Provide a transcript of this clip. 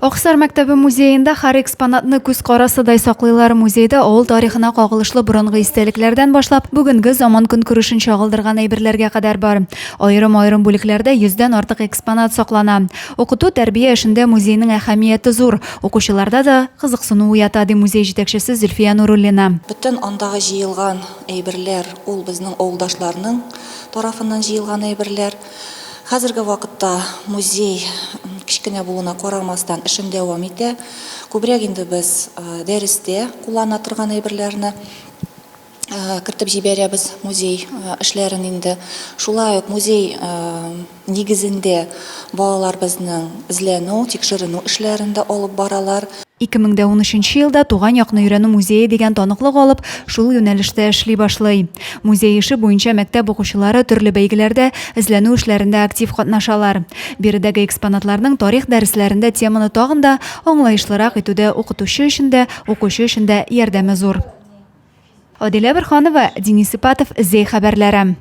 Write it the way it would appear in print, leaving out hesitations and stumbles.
Аксар мәктәбе музейында һәр экспонатны күз карасыдай саклыйлар. Музейда авыл тарихына кагылышлы борынгы истәлекләрдән башлап, бүгенге заман көнкүрешен чагылдырган әйберләргә кадәр бар. Аерым бүлекләрдә 100дән артык экспонат саклана. Укыту, тәрбия эшендә музейның әһәмияте зур. Укучыларда да кызыксыну уята, ди музей җитәкчесе Зөлфия Нуруллина. Бүтән андагы җыелган әйберләр ул безнең авылдашларның тарафыннан җыелган әйберләр. Хәзерге вакытта музей кичкенә булуына карамастан эшен дәвам итә. Күбрәк инде без дәрестә куллана торган әйберләрне кертеп җибәрәбез музей эшләрен инде. Шулай ук музей нигезендә балалар безнең эзләнү, тикшеренү эшләрендә алып баралар. 2013 елда Туган якны өйрәнү музее дигән таныклык алып, шул юнәлештә эшли башлый. Музей эше буенча мәктәп укучылары төрле бәйгеләрдә, эзләнү эшләрендә актив катнашалар. Биредәге экспонатларның тарих дәресләрендә теманы тагын да аңлаешлырак итүдә укытучы өчен дә, укучы өчен дә ярдәме зур. Адилә Бирханова, Денис Ипатов, Зей хәбәрләре.